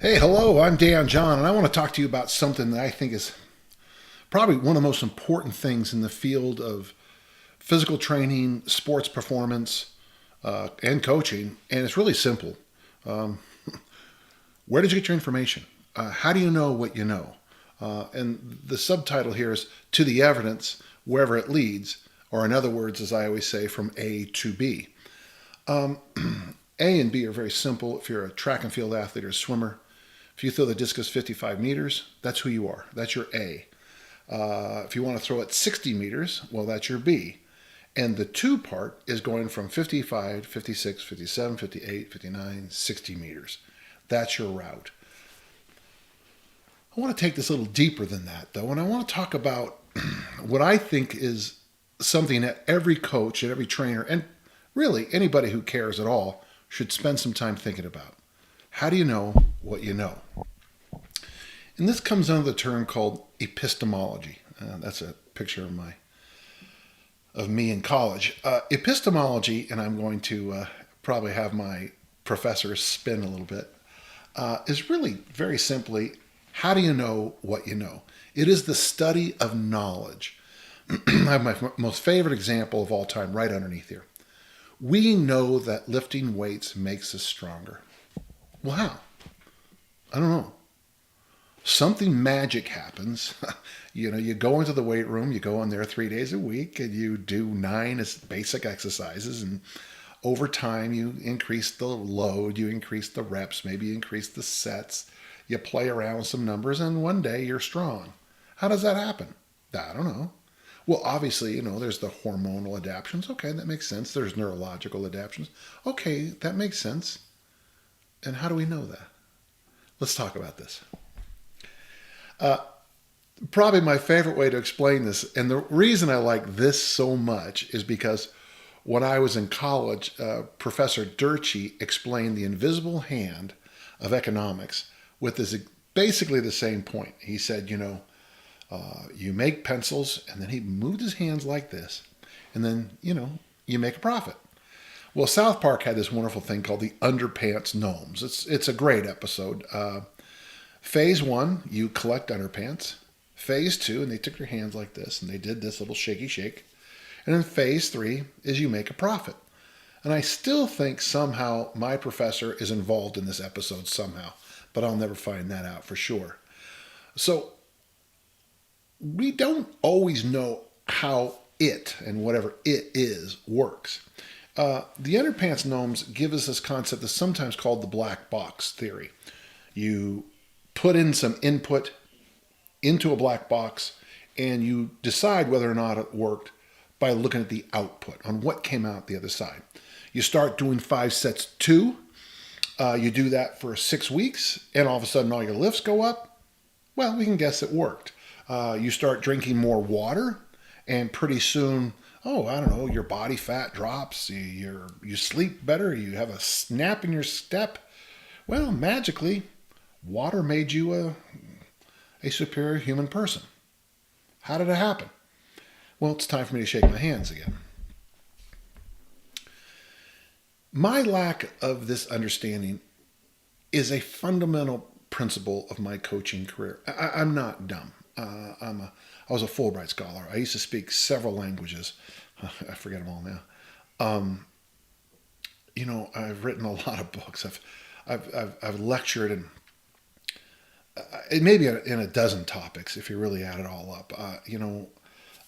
Hey, hello, I'm Dan John, and I want to talk to you about something that I think is probably one of the most important things in the field of physical training, sports performance, and coaching. And it's really simple. Um, where did you get your information? How do you know what you know? And the subtitle here is To the Evidence, Wherever It Leads, or in other words, as I always say, from A to B. Um, A and B are very simple. If you're a track and field athlete or a swimmer, if you throw the discus 55 meters, that's who you are. That's your A. If you want to throw it 60 meters, well, that's your B. And the two part is going from 55, 56, 57, 58, 59, 60 meters. That's your route. I want to take this a little deeper than that, though, and I want to talk about what I think is something that every coach and every trainer, and really anybody who cares at all, should spend some time thinking about. How do you know what you know? And this comes under the term called epistemology. That's a picture of me in college. Epistemology, and I'm going to probably have my professors spin a little bit, is really very simply, how do you know what you know? It is the study of knowledge. I have my most favorite example of all time right underneath here. We know that lifting weights makes us stronger. Well, how? I don't know. Something magic happens. You go into the weight room, you go in there 3 days a week, and you do 9 basic exercises. And over time, you increase the load, you increase the reps, maybe you increase the sets. You play around with some numbers, and one day you're strong. How does that happen? I don't know. Well, obviously, there's the hormonal adaptations. Okay, that makes sense. There's neurological adaptations. Okay, that makes sense. And how do we know that? Let's talk about this. Uh, Probably my favorite way to explain this, and the reason I like this so much is because when I was in college, Professor Durkee explained the invisible hand of economics with this basically the same point. He said, you make pencils, and then he moved his hands like this, and then, you make a profit. Well, South Park had this wonderful thing called the Underpants Gnomes. It's a great episode. Phase 1, you collect underpants. Phase 2, and they took your hands like this, and they did this little shaky shake. And then phase 3 is you make a profit. And I still think somehow my professor is involved in this episode somehow, but I'll never find that out for sure. So we don't always know how it, and whatever it is, works. The Underpants Gnomes give us this concept that's sometimes called the black box theory. You put in some input into a black box, and you decide whether or not it worked by looking at the output, on what came out the other side. You start doing 5 sets 2. You do that for 6 weeks, and all of a sudden all your lifts go up. Well, we can guess it worked. You start drinking more water, and pretty soon, I don't know, your body fat drops, you sleep better, you have a snap in your step. Well, magically, water made you a superior human person. How did it happen? Well, it's time for me to shake my hands again. My lack of this understanding is a fundamental principle of my coaching career. I'm not dumb. I was a Fulbright Scholar. I used to speak several languages. I forget them all now. I've written a lot of books. I've lectured in maybe in a dozen topics if you really add it all up.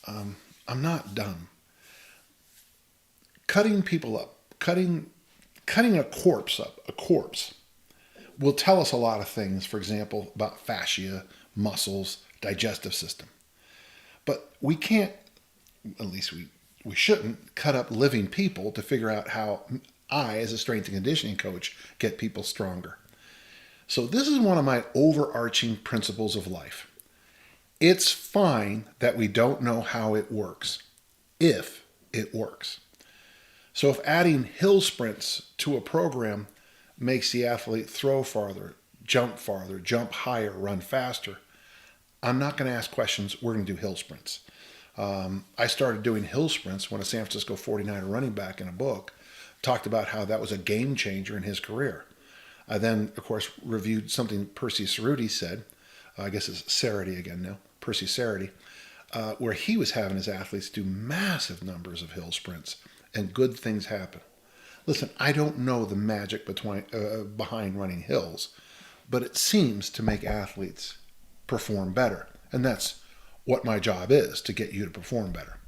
I'm not dumb. Cutting people up, cutting a corpse up, a corpse, will tell us a lot of things, for example, about fascia, muscles, digestive system. But we can't, at least we shouldn't, cut up living people to figure out how I, as a strength and conditioning coach, get people stronger. So this is one of my overarching principles of life. It's fine that we don't know how it works, if it works. So if adding hill sprints to a program makes the athlete throw farther, jump higher, run faster, I'm not going to ask questions. We're going to do hill sprints. I started doing hill sprints when a San Francisco 49er running back in a book talked about how that was a game changer in his career. I then, of course, reviewed something Percy Cerruti said. I guess it's Cerruti again now, Percy Cerruti, where he was having his athletes do massive numbers of hill sprints, and good things happen. Listen, I don't know the magic behind running hills, but it seems to make athletes perform better. And that's what my job is, to get you to perform better.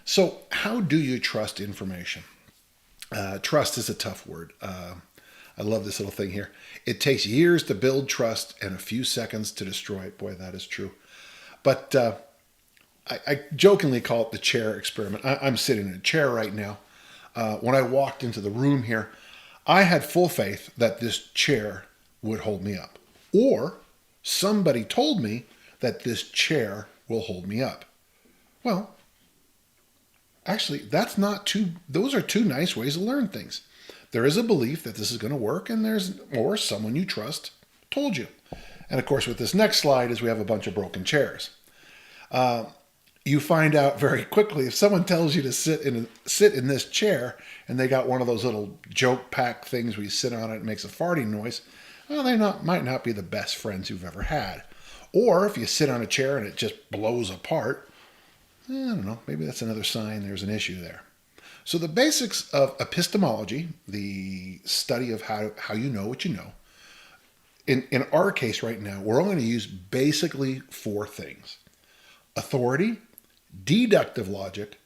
So how do you trust information? Trust is a tough word. I love this little thing here. It takes years to build trust and a few seconds to destroy it. Boy, that is true. But I jokingly call it the chair experiment. I'm sitting in a chair right now. When I walked into the room here, I had full faith that this chair would hold me up. Or somebody told me that this chair will hold me up. Well, actually, those are two nice ways to learn things. There is a belief that this is going to work, or someone you trust told you. And of course, with this next slide is we have a bunch of broken chairs. You find out very quickly if someone tells you to sit in this chair and they got one of those little joke pack things where you sit on it and it makes a farting noise, well, they might not be the best friends you've ever had. Or if you sit on a chair and it just blows apart, I don't know, maybe that's another sign there's an issue there. So the basics of epistemology, the study of how you know what you know, in our case right now, we're only going to use basically 4 things: authority, deductive logic,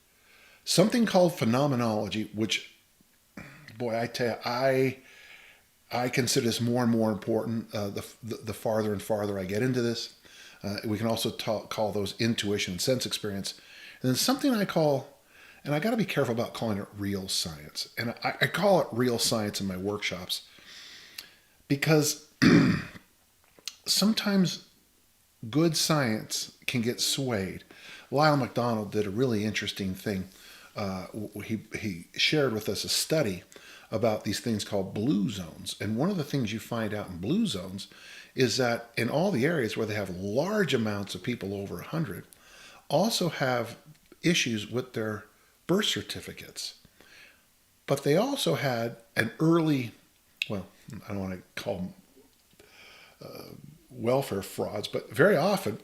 something called phenomenology, which, boy, I tell you, I consider this more and more important the farther and farther I get into this. We can also call those intuition and sense experience. And then something I call, and I got to be careful about calling it real science. And I call it real science in my workshops because sometimes good science can get swayed. Lyle McDonald did a really interesting thing. He shared with us a study about these things called blue zones. And one of the things you find out in blue zones is that in all the areas where they have large amounts of people over 100 also have issues with their birth certificates. But they also had an early, well, I don't want to call them welfare frauds, but very often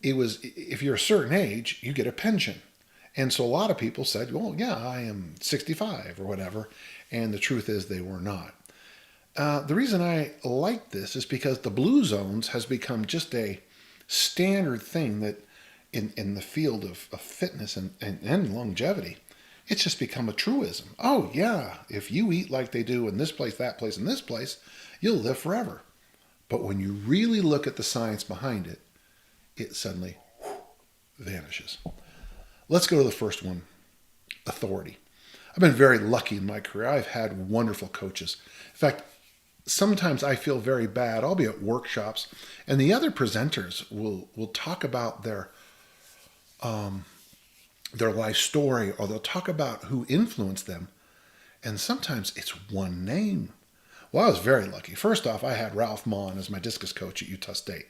it was, if you're a certain age, you get a pension. And so a lot of people said, well, yeah, I am 65 or whatever. And the truth is they were not. The reason I like this is because the blue zones has become just a standard thing that in the field of fitness and longevity, it's just become a truism. Oh, yeah, if you eat like they do in this place, that place, and this place, you'll live forever. But when you really look at the science behind it, it suddenly vanishes. Let's go to the first one, authority. I've been very lucky in my career. I've had wonderful coaches. In fact, sometimes I feel very bad. I'll be at workshops, and the other presenters will talk about their life story, or they'll talk about who influenced them. And sometimes it's one name. Well, I was very lucky. First off, I had Ralph Maughan as my discus coach at Utah State.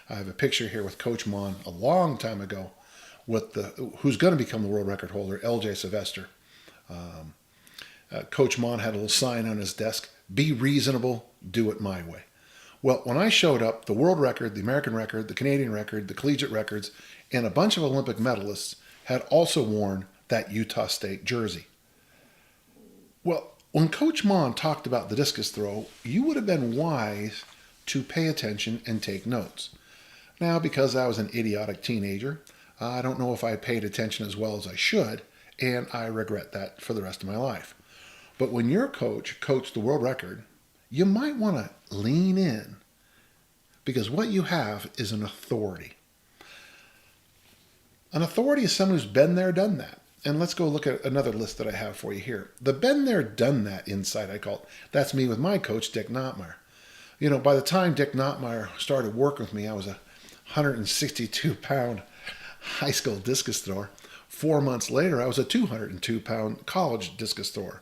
I have a picture here with Coach Maughan a long time ago with who's going to become the world record holder, LJ Sylvester. Coach Maughan had a little sign on his desk, "Be reasonable, do it my way." Well, when I showed up, the world record, the American record, the Canadian record, the collegiate records, and a bunch of Olympic medalists had also worn that Utah State jersey. Well, when Coach Maughan talked about the discus throw, you would have been wise to pay attention and take notes. Now, because I was an idiotic teenager, I don't know if I paid attention as well as I should, and I regret that for the rest of my life. But when your coach coached the world record, you might want to lean in, because what you have is an authority. An authority is someone who's been there, done that. And let's go look at another list that I have for you here. The been there, done that insight, I call it. That's me with my coach, Dick Notmeyer. You know, by the time Dick Notmeyer started working with me, I was a 162-pound high school discus thrower. 4 months later, I was a 202-pound college discus thrower.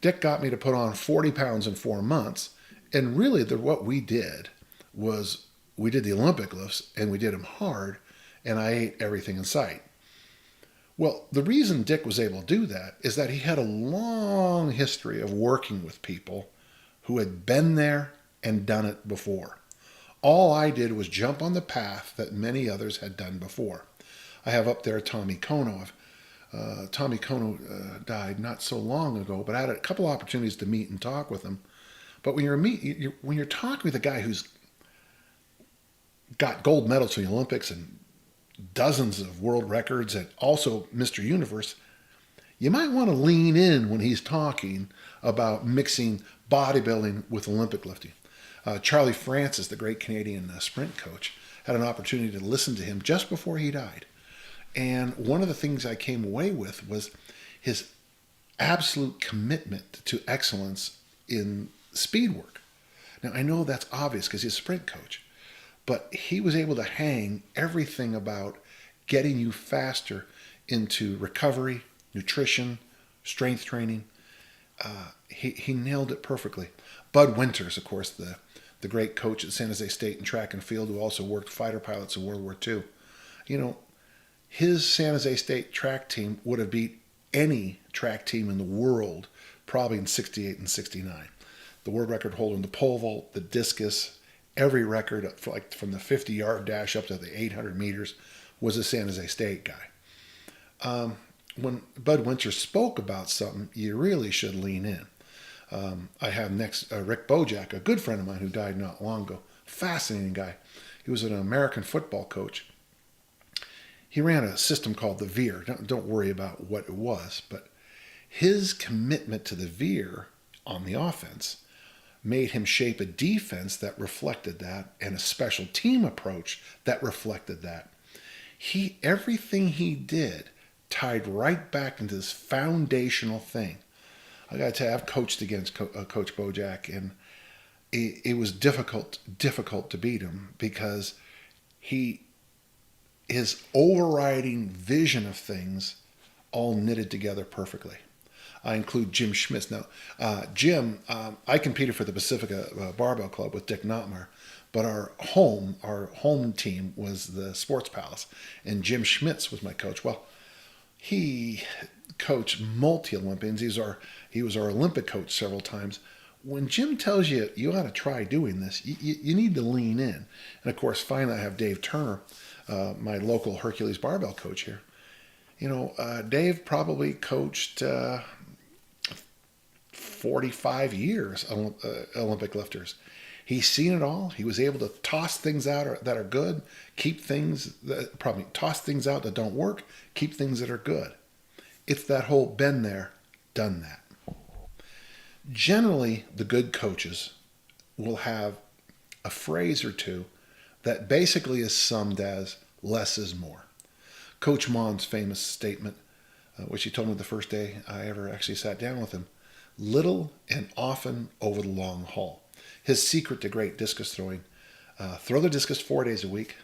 Dick got me to put on 40 pounds in 4 months. And really, what we did was we did the Olympic lifts, and we did them hard, and I ate everything in sight. Well, the reason Dick was able to do that is that he had a long history of working with people who had been there and done it before. All I did was jump on the path that many others had done before. I have up there Tommy Kono. Tommy Kono died not so long ago, but I had a couple opportunities to meet and talk with him. But when you're talking with a guy who's got gold medals in the Olympics and dozens of world records and also Mr. Universe, you might want to lean in when he's talking about mixing bodybuilding with Olympic lifting. Charlie Francis, the great Canadian sprint coach, had an opportunity to listen to him just before he died. And one of the things I came away with was his absolute commitment to excellence in speed work. Now, I know that's obvious because he's a sprint coach, but he was able to hang everything about getting you faster into recovery, nutrition, strength training. He nailed it perfectly. Bud Winters, of course, the great coach at San Jose State in track and field, who also worked fighter pilots in World War II. His San Jose State track team would have beat any track team in the world probably in 68 and 69. The world record holder in the pole vault, the discus, every record from the 50-yard dash up to the 800 meters was a San Jose State guy. When Bud Winters spoke about something, you really should lean in. I have next Rick Bojack, a good friend of mine who died not long ago. Fascinating guy. He was an American football coach. He ran a system called the veer. Don't worry about what it was, but his commitment to the veer on the offense made him shape a defense that reflected that and a special team approach that reflected that. Everything he did tied right back into this foundational thing. I got to tell you, I've coached against Coach Bojack, and it was difficult to beat him because his overriding vision of things all knitted together perfectly. I include Jim Schmitz. Now, Jim, I competed for the Pacifica Barbell Club with Dick Notmeyer, but our home team was the Sports Palace, and Jim Schmitz was my coach. Well, he coached multi-Olympians. He was our Olympic coach several times. When Jim tells you you ought to try doing this, you need to lean in. And of course, finally, I have Dave Turner, my local Hercules barbell coach here. Dave probably coached 45 years Olympic lifters. He's seen it all. He was able to toss things out that are good, toss things out that don't work, keep things that are good. It's that whole been there, done that. Generally, the good coaches will have a phrase or two that basically is summed as less is more. Coach Mon's famous statement, which he told me the first day I ever actually sat down with him, little and often over the long haul. His secret to great discus throwing, throw the discus 4 days a week,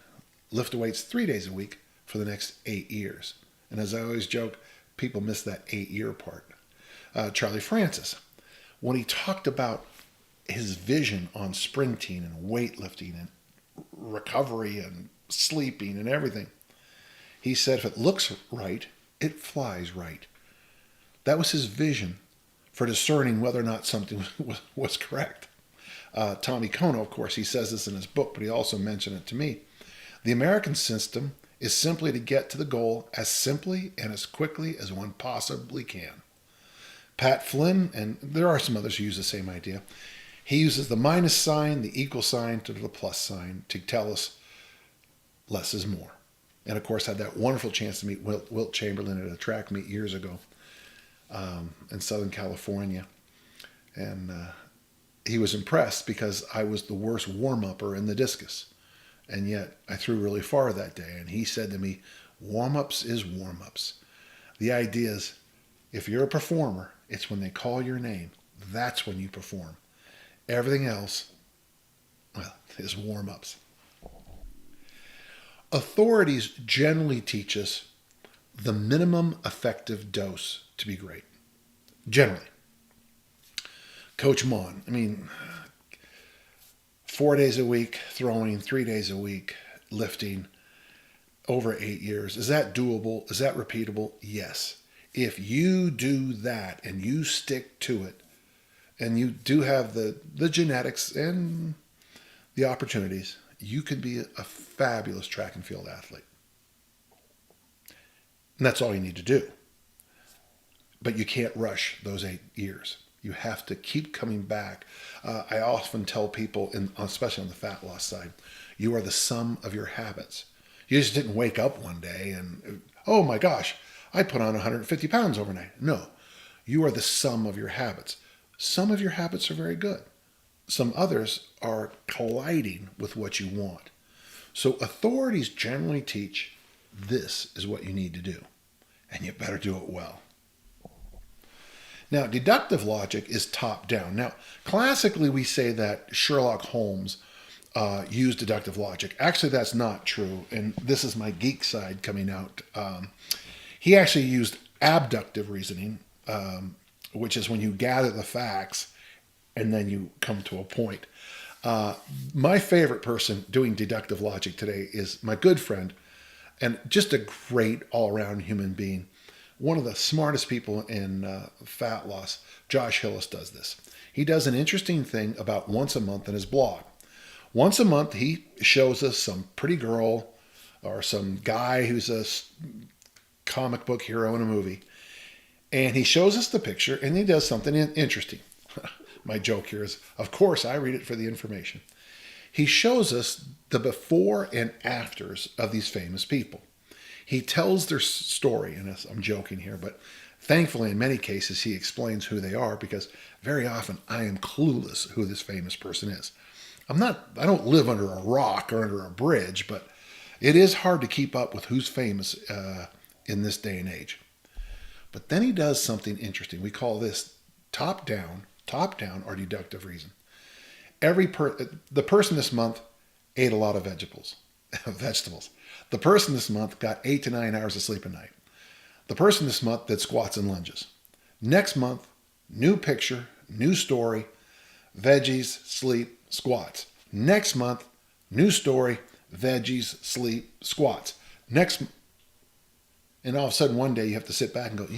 lift the weights 3 days a week for the next 8 years. And as I always joke, people miss that 8-year part. Charlie Francis, when he talked about his vision on sprinting and weightlifting and recovery and sleeping and everything, he said, if it looks right, it flies right. That was his vision for discerning whether or not something was correct. Tommy Kono, of course, he says this in his book, but he also mentioned it to me. The American system is simply to get to the goal as simply and as quickly as one possibly can. Pat Flynn, and there are some others who use the same idea, he uses the minus sign, the equal sign to the plus sign to tell us less is more. And of course, had that wonderful chance to meet Wilt Chamberlain at a track meet years ago in Southern California. And he was impressed because I was the worst warm-upper in the discus. And yet I threw really far that day. And he said to me, warm-ups is warm-ups. The idea is, if you're a performer, it's when they call your name. That's when you perform. Everything else, is warm-ups. Authorities generally teach us the minimum effective dose to be great. Generally. Coach Mon, 4 days a week, throwing 3 days a week, lifting over 8 years. Is that doable? Is that repeatable? Yes. If you do that and you stick to it, and you do have the genetics and the opportunities, you can be a fabulous track and field athlete. And that's all you need to do. But you can't rush those 8 years. You have to keep coming back. I often tell people, especially on the fat loss side, you are the sum of your habits. You just didn't wake up one day and, oh my gosh, I put on 150 pounds overnight. No, you are the sum of your habits. Some of your habits are very good. Some others are colliding with what you want. So authorities generally teach this is what you need to do, and you better do it well. Now, deductive logic is top down. Now, classically, we say that Sherlock Holmes used deductive logic. Actually, that's not true, and this is my geek side coming out. He actually used abductive reasoning, which is when you gather the facts and then you come to a point. My favorite person doing deductive logic today is my good friend and just a great all-around human being. One of the smartest people in fat loss, Josh Hillis, does this. He does an interesting thing about once a month in his blog. Once a month, he shows us some pretty girl or some guy who's a comic book hero in a movie. And he shows us the picture and he does something interesting. My joke here is, of course, I read it for the information. He shows us the before and afters of these famous people. He tells their story, and I'm joking here, but thankfully in many cases he explains who they are, because very often I am clueless who this famous person is. I don't live under a rock or under a bridge, but it is hard to keep up with who's famous in this day and age. But then he does something interesting. We call this top down or deductive reason. The person this month ate a lot of vegetables. The person this month got 8 to 9 hours of sleep a night. The person this month did squats and lunges. Next month, new picture, new story, veggies, sleep, squats. Next month, new story, veggies, sleep, squats. And all of a sudden one day you have to sit back and go,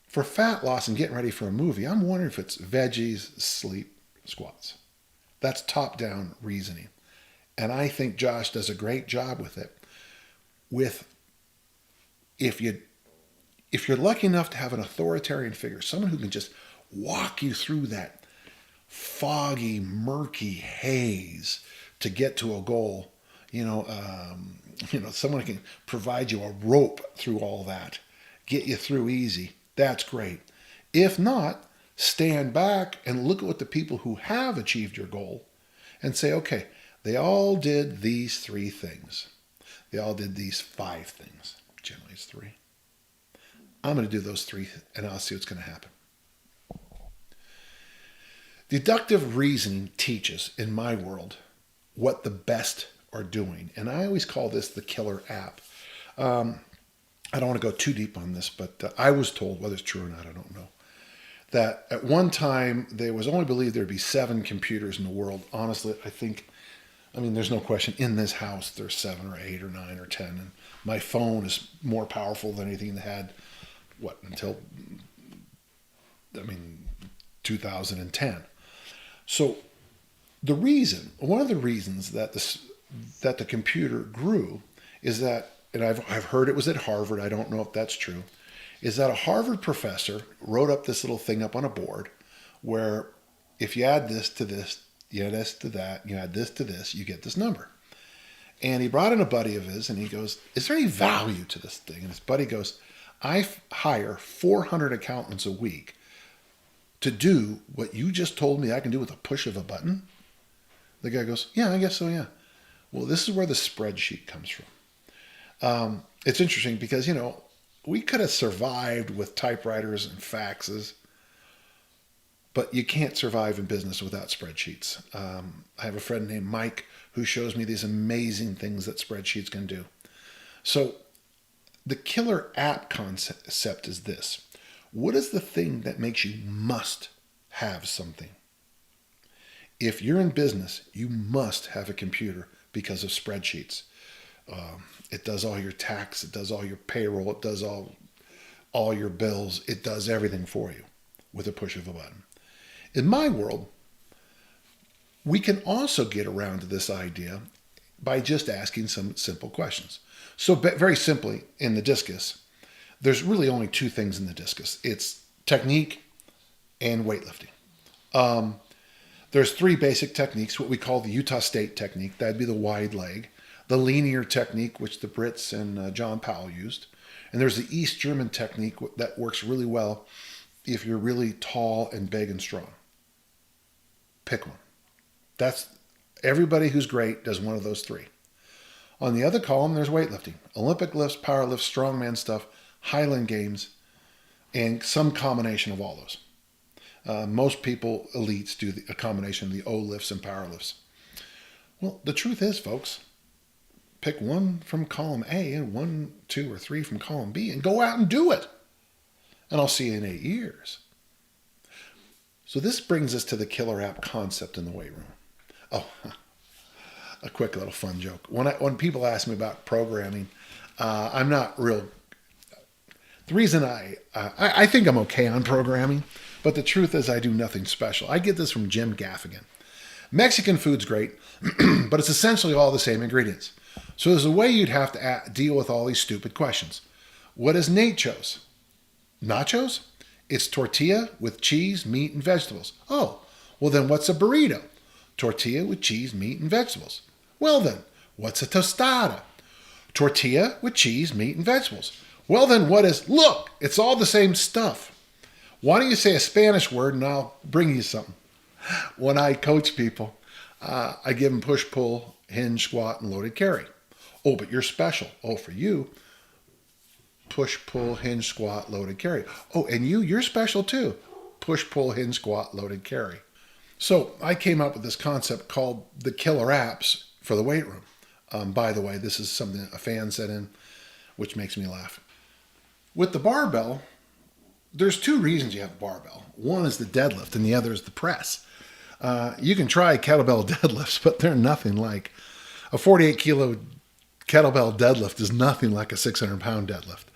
for fat loss and getting ready for a movie, I'm wondering if it's veggies, sleep, squats. That's top-down reasoning. And I think Josh does a great job with it. If you're lucky enough to have an authoritarian figure, someone who can just walk you through that foggy, murky haze to get to a goal, someone who can provide you a rope through all that, get you through easy, that's great. If not, stand back and look at what the people who have achieved your goal and say, okay, they all did these 3 things. They all did these 5 things. Generally it's 3. I'm going to do those 3 and I'll see what's going to happen. Deductive reasoning teaches, in my world, what the best are doing. And I always call this the killer app. I don't want to go too deep on this, but I was told, whether it's true or not, I don't know, that at one time there was only believed there'd be 7 computers in the world. Honestly, there's no question in this house there's 7 or 8 or 9 or 10. And my phone is more powerful than anything that had, until 2010. So one of the reasons that the computer grew is that, and I've heard it was at Harvard, I don't know if that's true, is that a Harvard professor wrote up this little thing up on a board where if you add this to this, you add this to that, you add this to this, you get this number. And he brought in a buddy of his and he goes, is there any value to this thing? And his buddy goes, I hire 400 accountants a week to do what you just told me I can do with a push of a button? The guy goes, yeah, I guess so, yeah. Well, this is where the spreadsheet comes from. It's interesting because, we could have survived with typewriters and faxes, but you can't survive in business without spreadsheets. I have a friend named Mike who shows me these amazing things that spreadsheets can do. So the killer app concept is this. What is the thing that makes you must have something? If you're in business, you must have a computer because of spreadsheets. It does all your tax, it does all your payroll, it does all your bills, it does everything for you. with a push of a button. In my world, we can also get around to this idea by just asking some simple questions. So very simply, in the discus, there's really only two things in the discus. It's technique and weightlifting. There's three basic techniques, what we call the Utah State technique. That'd be the wide leg. The linear technique, which the Brits and John Powell used. And there's the East German technique that works really well if you're really tall and big and strong. Pick one. That's everybody who's great does one of those three. On the other column, there's weightlifting. Olympic lifts, power lifts, strongman stuff, Highland Games, and some combination of all those. Most people, elites, do a combination of the O lifts and power lifts. Well, the truth is, folks, pick one from column A and 1, 2, or 3 from column B and go out and do it. And I'll see you in 8 years. So this brings us to the killer app concept in the weight room. Oh, a quick little fun joke. When people ask me about programming, I'm not real. The reason I think I'm okay on programming, but the truth is I do nothing special. I get this from Jim Gaffigan. Mexican food's great, but it's essentially all the same ingredients. So there's a way you'd have to deal with all these stupid questions. What is nachos? Nachos? It's tortilla with cheese, meat, and vegetables. Oh, well then what's a burrito? Tortilla with cheese, meat, and vegetables. Well then, what's a tostada? Tortilla with cheese, meat, and vegetables. Well then, what is... Look, it's all the same stuff. Why don't you say a Spanish word and I'll bring you something? When I coach people, I give them push, pull, hinge, squat, and loaded carry. Oh, but you're special. Oh, for you, push, pull, hinge, squat, loaded carry. Oh, and you're special too. Push, pull, hinge, squat, loaded carry. So I came up with this concept called the killer apps for the weight room. By the way, this is something a fan sent in, which makes me laugh. With the barbell, there's two reasons you have a barbell. One is the deadlift and the other is the press. You can try kettlebell deadlifts, but they're nothing like a 48 kilo kettlebell deadlift is nothing like a 600 pound deadlift.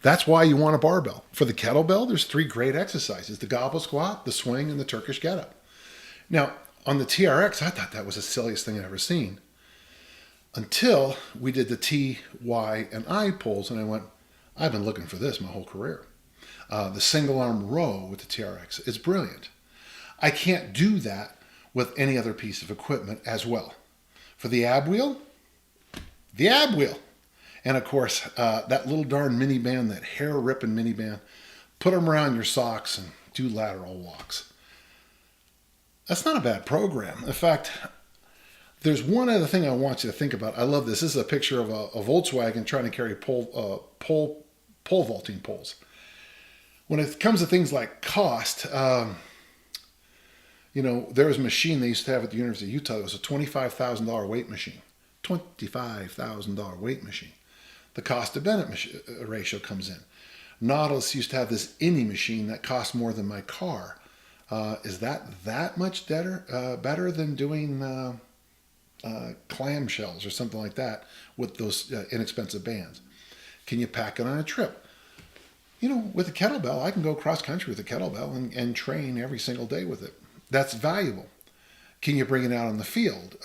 That's why you want a barbell. For the kettlebell, there's 3 great exercises: the gobble squat, the swing, and the Turkish get-up. Now, on the TRX, I thought that was the silliest thing I'd ever seen. Until we did the T, Y, and I pulls, and I went, I've been looking for this my whole career. The single arm row with the TRX is brilliant. I can't do that with any other piece of equipment as well. For the ab wheel, the ab wheel. And of course, that little darn mini band, that hair ripping mini band, put them around your socks and do lateral walks. That's not a bad program. In fact, there's one other thing I want you to think about. I love this. This is a picture of a Volkswagen trying to carry pole vaulting poles. When it comes to things like cost, there was a machine they used to have at the University of Utah. It was a $25,000 weight machine. $25,000 weight machine. The cost to Bennett ratio comes in. Nautilus used to have this Indy machine that cost more than my car. Is that much better than doing clamshells or something like that with those inexpensive bands? Can you pack it on a trip? With a kettlebell, I can go cross country with a kettlebell and train every single day with it. That's valuable. Can you bring it out on the field?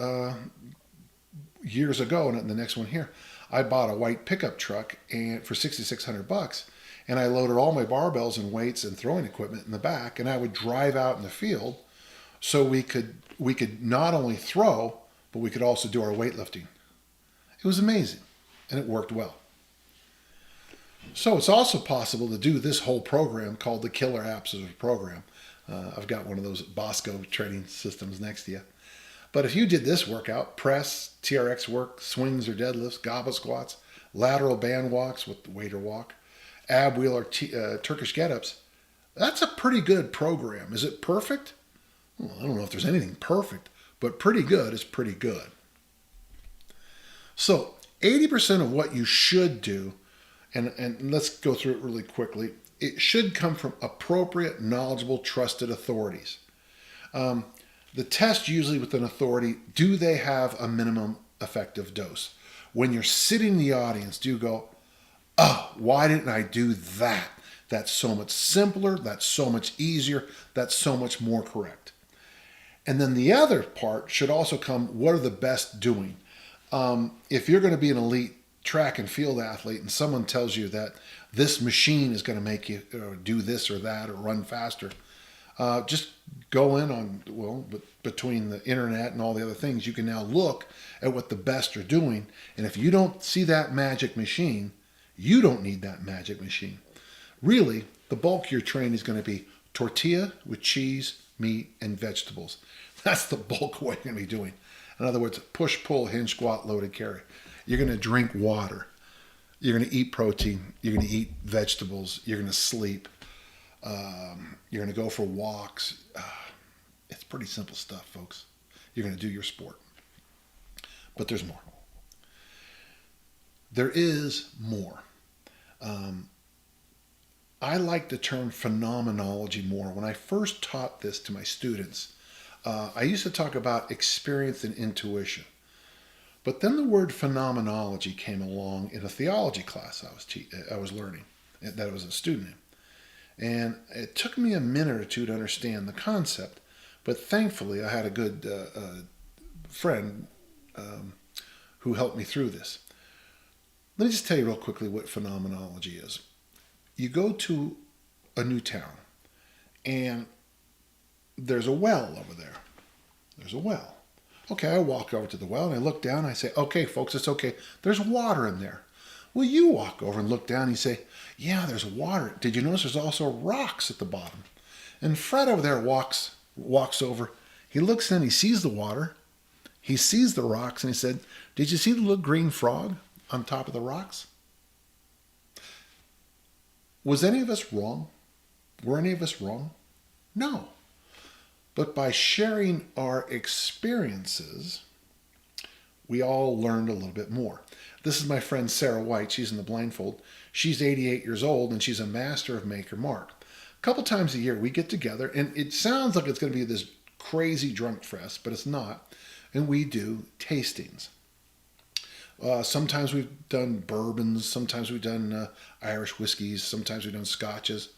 Years ago, and the next one here, I bought a white pickup truck for $6,600, and I loaded all my barbells and weights and throwing equipment in the back, and I would drive out in the field so we could not only throw, but we could also do our weightlifting. It was amazing, and it worked well. So it's also possible to do this whole program called the Killer Apps as a program. I've got one of those Bosco training systems next to you. But if you did this workout, press, TRX work, swings or deadlifts, goblet squats, lateral band walks with the waiter walk, ab wheel or Turkish get-ups, that's a pretty good program. Is it perfect? Well, I don't know if there's anything perfect, but pretty good is pretty good. So 80% of what you should do, and let's go through it really quickly, it should come from appropriate, knowledgeable, trusted authorities. The test usually with an authority, do they have a minimum effective dose? When you're sitting in the audience, do you go, Oh, why didn't I do that? That's so much simpler. That's so much easier. That's so much more correct. And then the other part should also come, what are the best doing? If you're going to be an elite track and field athlete and someone tells you that this machine is going to make you do this or that or run faster, just go in on, well, between the internet and all the other things, you can now look at what the best are doing. And if you don't see that magic machine, you don't need that magic machine. Really, the bulk of your training is going to be tortilla with cheese, meat, and vegetables. That's the bulk of what you're going to be doing. In other words, push, pull, hinge, squat, loaded, carry. You're going to drink water. You're going to eat protein. You're going to eat vegetables. You're going to sleep. You're going to go for walks. It's pretty simple stuff, folks. You're going to do your sport. But there's more. There is more. I like the term phenomenology more. When I first taught this to my students, I used to talk about experience and intuition. But then the word phenomenology came along in a theology class I was learning, that I was a student in. And it took me a minute or two to understand the concept, but thankfully I had a good friend who helped me through this. Let me just tell you real quickly what phenomenology is. You go to a new town, and there's a well over there. There's a well. Okay, I walk over to the well, and I look down, and I say, okay, folks, it's okay. There's water in there. Well, you walk over and look down, and you say, yeah, there's water. Did you notice there's also rocks at the bottom? And Fred over there walks over. He looks in, he sees the water. He sees the rocks, and he said, did you see the little green frog on top of the rocks? Was any of us wrong? Were any of us wrong? No. But by sharing our experiences, we all learned a little bit more. This is my friend Sarah White. She's in the blindfold. She's 88 years old, and she's a master of make or mark. A couple times a year, we get together, and it sounds like it's going to be this crazy drunk fest, but it's not. And we do tastings. Sometimes we've done bourbons. Sometimes we've done Irish whiskeys. Sometimes we've done scotches.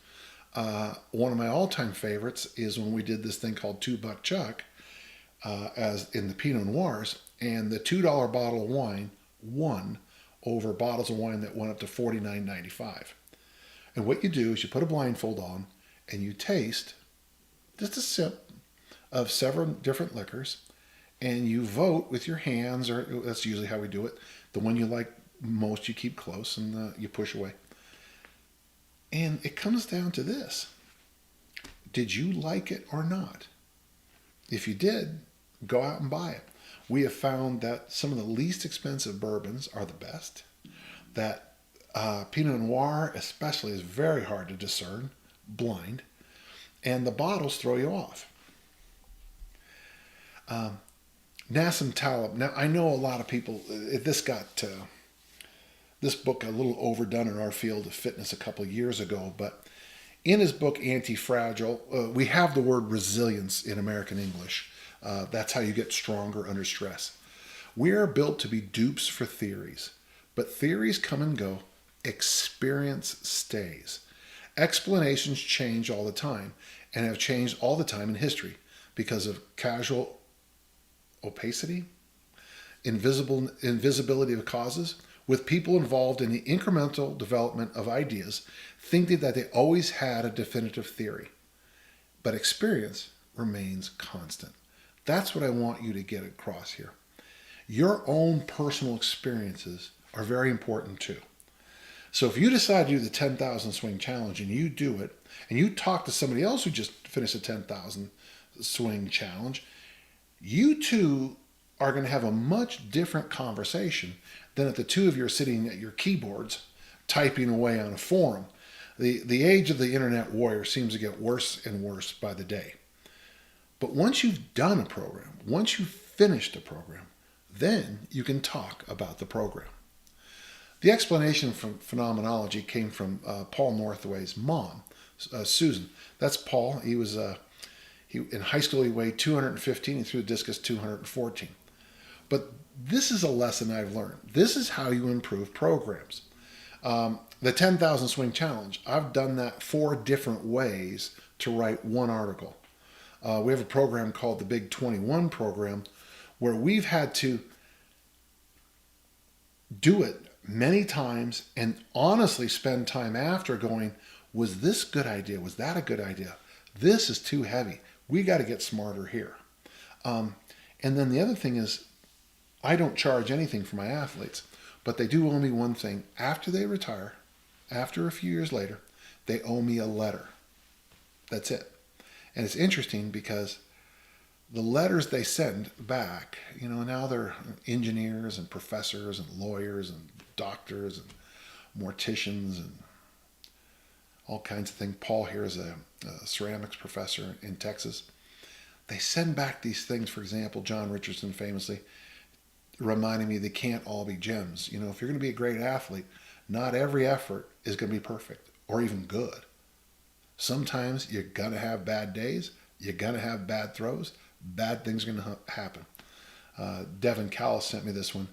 One of my all-time favorites is when we did this thing called Two Buck Chuck, as in the Pinot Noirs, and the $2 bottle of wine won over bottles of wine that went up to $49.95. And what you do is you put a blindfold on and you taste just a sip of several different liquors, and you vote with your hands, or that's usually how we do it. The one you like most you keep close, and you push away. And it comes down to this. Did you like it or not? If you did, go out and buy it. We have found that some of the least expensive bourbons are the best. That Pinot Noir especially is very hard to discern, blind. And the bottles throw you off. Nassim Taleb. Now, I know a lot of people, this book a little overdone in our field of fitness a couple of years ago, but in his book, Anti-Fragile, we have the word resilience in American English. That's how you get stronger under stress. We are built to be dupes for theories, but theories come and go. Experience stays. Explanations change all the time and have changed all the time in history because of casual opacity, invisibility of causes, with people involved in the incremental development of ideas, thinking that they always had a definitive theory. But experience remains constant. That's what I want you to get across here. Your own personal experiences are very important too. So if you decide to do the 10,000 swing challenge and you do it, and you talk to somebody else who just finished a 10,000 swing challenge, you two are going to have a much different conversation than if the two of you are sitting at your keyboards typing away on a forum. The age of the internet warrior seems to get worse and worse by the day. But once you've done a program, once you've finished a program, then you can talk about the program. The explanation from phenomenology came from Paul Northway's mom, Susan. That's Paul. In high school, he weighed 215. He threw the discus 214. But this is a lesson I've learned. This is how you improve programs. The 10,000 swing challenge, I've done that 4 different ways to write one article. We have a program called the Big 21 program where we've had to do it many times and honestly spend time after going, was this a good idea? Was that a good idea? This is too heavy. We got to get smarter here. And then the other thing is, I don't charge anything for my athletes, but they do owe me one thing. After they retire, after a few years later, they owe me a letter. That's it. And it's interesting because the letters they send back, now they're engineers and professors and lawyers and doctors and morticians and all kinds of things. Paul here is a ceramics professor in Texas. They send back these things, for example, John Richardson famously reminding me they can't all be gems. If you're going to be a great athlete, not every effort is going to be perfect or even good. Sometimes you're going to have bad days. You're going to have bad throws. Bad things are going to happen. Devin Callis sent me this one.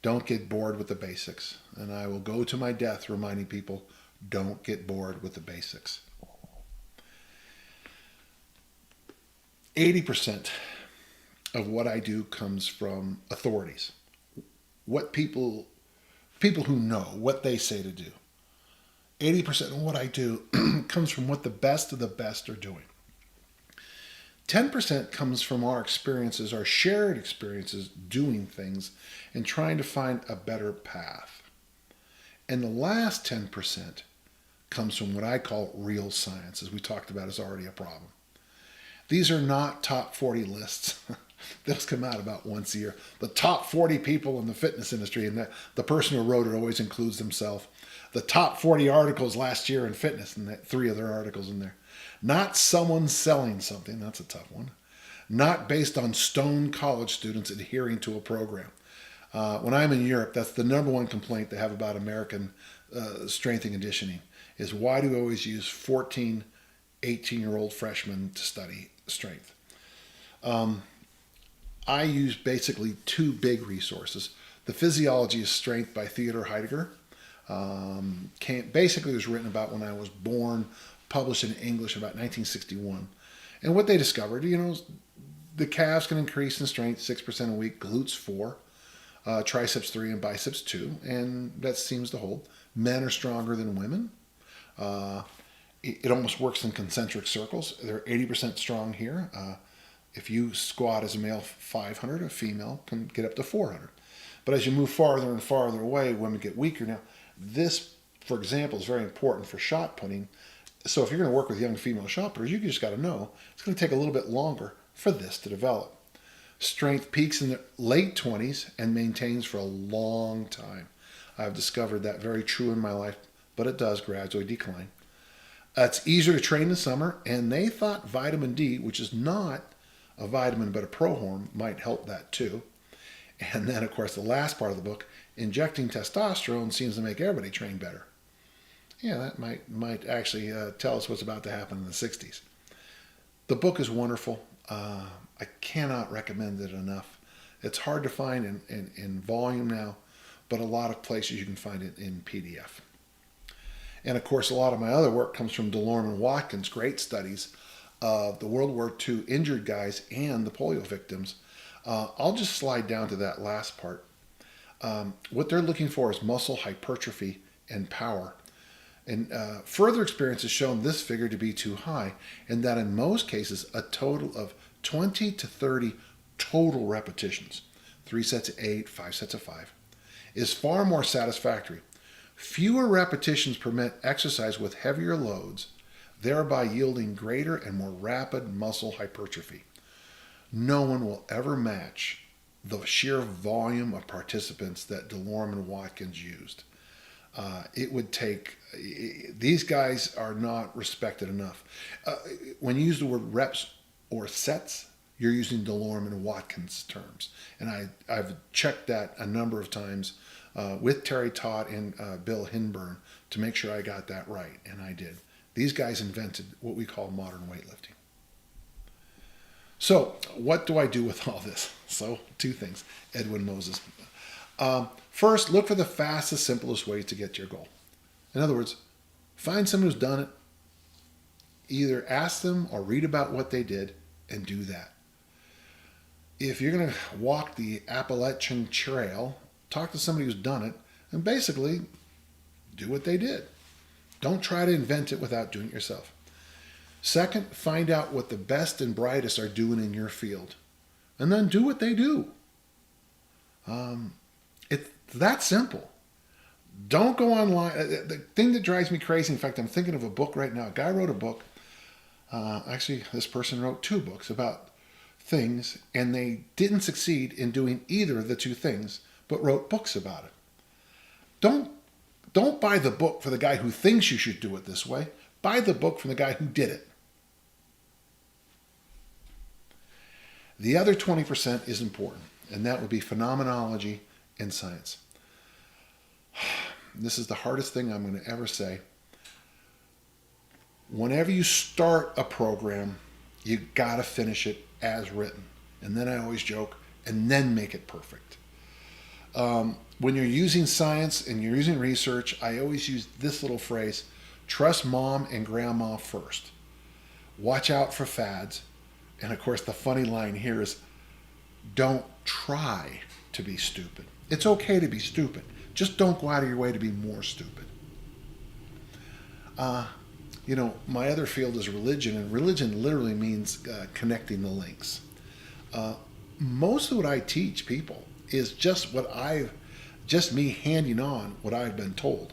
Don't get bored with the basics. And I will go to my death reminding people, don't get bored with the basics. 80% of what I do comes from authorities. What people who know what they say to do. 80% of what I do comes from what the best of the best are doing. 10% comes from our experiences, our shared experiences doing things and trying to find a better path. And the last 10% comes from what I call real science, as we talked about, is already a problem. These are not top 40 lists. Those come out about once a year. The top 40 people in the fitness industry, and the person who wrote it always includes themselves. The top 40 articles last year in fitness, and 3 other articles in there. Not someone selling something, that's a tough one. Not based on stone college students adhering to a program. When I'm in Europe, that's the number one complaint they have about American strength and conditioning, is why do we always use 14, 18-year-old freshmen to study strength? I use basically 2 big resources. The Physiology of Strength by Theodor Hettinger. Basically, it was written about when I was born, published in English about 1961. And what they discovered, the calves can increase in strength 6% a week, glutes 4, triceps 3, and biceps 2. And that seems to hold. Men are stronger than women. It almost works in concentric circles. They're 80% strong here. If you squat as a male 500, a female can get up to 400. But as you move farther and farther away, women get weaker. Now, this, for example, is very important for shot putting. So if you're going to work with young female shot putters, you just got to know it's going to take a little bit longer for this to develop. Strength peaks in the late 20s and maintains for a long time. I've discovered that very true in my life, but it does gradually decline. It's easier to train in the summer, and they thought vitamin D, which is not a vitamin but a prohormone, might help that too. And then, of course, the last part of the book, injecting testosterone seems to make everybody train better. Yeah, that might actually tell us what's about to happen in the 60s. The book is wonderful. I cannot recommend it enough. It's hard to find in volume now, but a lot of places you can find it in PDF. And of course, a lot of my other work comes from DeLorme and Watkins, great studies of the World War II injured guys and the polio victims. I'll just slide down to that last part. What they're looking for is muscle hypertrophy and power. And further experience has shown this figure to be too high, and that in most cases, a total of 20 to 30 total repetitions, 3 sets of 8, 5 sets of 5, is far more satisfactory. Fewer repetitions permit exercise with heavier loads, thereby yielding greater and more rapid muscle hypertrophy. No one will ever match the sheer volume of participants that DeLorme and Watkins used. It would take, these guys are not respected enough. When you use the word reps or sets, you're using DeLorme and Watkins terms. And I've checked that a number of times with Terry Todd and Bill Hinburn to make sure I got that right, and I did. These guys invented what we call modern weightlifting. So what do I do with all this? So 2 things, Edwin Moses. First, look for the fastest, simplest way to get to your goal. In other words, find someone who's done it, either ask them or read about what they did, and do that. If you're going to walk the Appalachian Trail, talk to somebody who's done it, and basically do what they did. Don't try to invent it without doing it yourself. Second, find out what the best and brightest are doing in your field, and then do what they do. It's that simple. Don't go online. The thing that drives me crazy, in fact, I'm thinking of a book right now. A guy wrote a book. Actually, this person wrote 2 books about things, and they didn't succeed in doing either of the 2 things, but wrote books about it. Don't buy the book for the guy who thinks you should do it this way. Buy the book from the guy who did it. The other 20% is important, and that would be phenomenology and science. This is the hardest thing I'm going to ever say. Whenever you start a program, you got to finish it as written. And then I always joke, and then make it perfect. When you're using science and you're using research, I always use this little phrase: trust mom and grandma first. Watch out for fads. And of course, the funny line here is, don't try to be stupid. It's okay to be stupid. Just don't go out of your way to be more stupid. My other field is religion, and religion literally means connecting the links. Most of what I teach people is just me handing on what I've been told.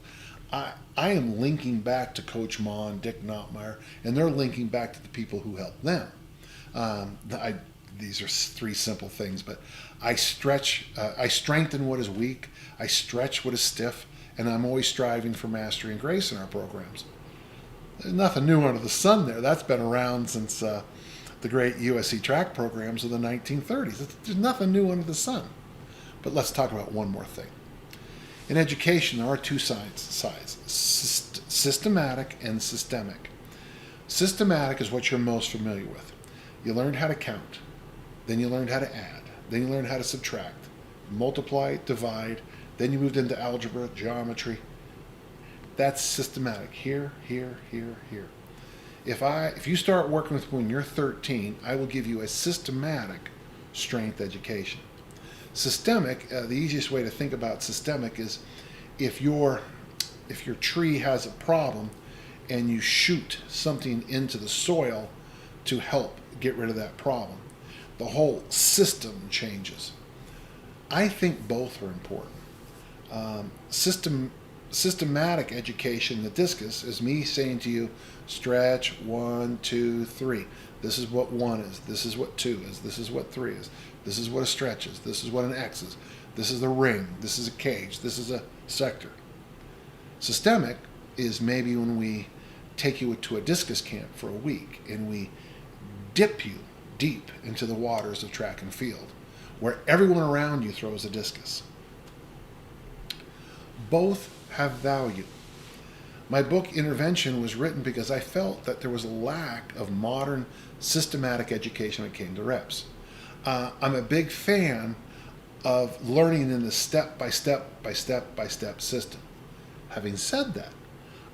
I am linking back to Coach Ma and Dick Notmeyer, and they're linking back to the people who helped them. These are 3 simple things, but I strengthen what is weak, I stretch what is stiff, and I'm always striving for mastery and grace in our programs. There's nothing new under the sun there. That's been around since the great USC track programs of the 1930s. There's nothing new under the sun. But let's talk about one more thing. In education, there are 2 sides, systematic and systemic. Systematic is what you're most familiar with. You learned how to count. Then you learned how to add. Then you learned how to subtract, multiply, divide. Then you moved into algebra, geometry. That's systematic. Here, here, here, here. If you start working with me when you're 13, I will give you a systematic strength education. Systemic, the easiest way to think about systemic is if your tree has a problem and you shoot something into the soil to help get rid of that problem, the whole system changes. I think both are important. Systematic education, the discus, is me saying to you, stretch 1, 2, 3. This is what 1 is. This is what 2 is. This is what 3 is. This is what a stretch is. This is what an X is. This is the ring. This is a cage. This is a sector. Systemic is maybe when we take you to a discus camp for a week and we dip you deep into the waters of track and field, where everyone around you throws a discus. Both have value. My book, Intervention, was written because I felt that there was a lack of modern systematic education when it came to reps. I'm a big fan of learning in the step-by-step system. Having said that,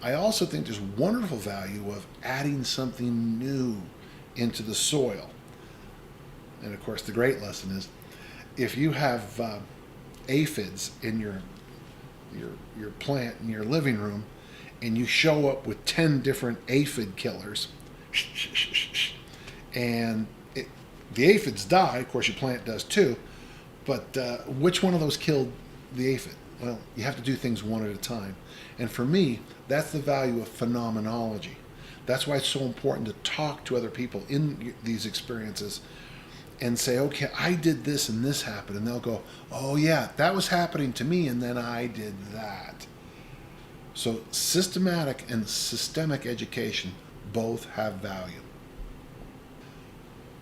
I also think there's wonderful value of adding something new into the soil. And of course, the great lesson is, if you have aphids in your plant in your living room, and you show up with 10 different aphid killers, and the aphids die, of course your plant does too, but which one of those killed the aphid? Well, you have to do things one at a time. And for me, that's the value of phenomenology. That's why it's so important to talk to other people in these experiences and say, okay, I did this and this happened. And they'll go, oh yeah, that was happening to me and then I did that. So systematic and systemic education both have value.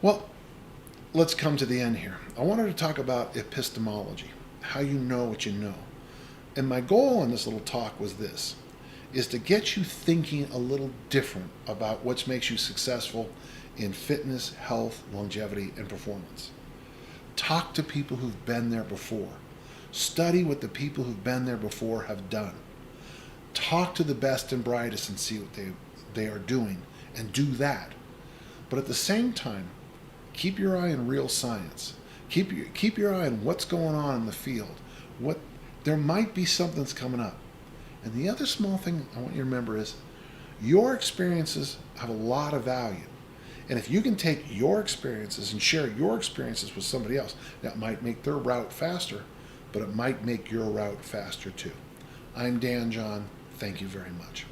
Well, let's come to the end here. I wanted to talk about epistemology, how you know what you know. And my goal in this little talk was this, is to get you thinking a little different about what makes you successful in fitness, health, longevity, and performance. Talk to people who've been there before. Study what the people who've been there before have done. talk to the best and brightest and see what they are doing and do that. But at the same time, keep your eye on real science. Keep your eye on what's going on in the field. There might be something that's coming up. And the other small thing I want you to remember is your experiences have a lot of value. And if you can take your experiences and share your experiences with somebody else, that might make their route faster, but it might make your route faster too. I'm Dan John. Thank you very much.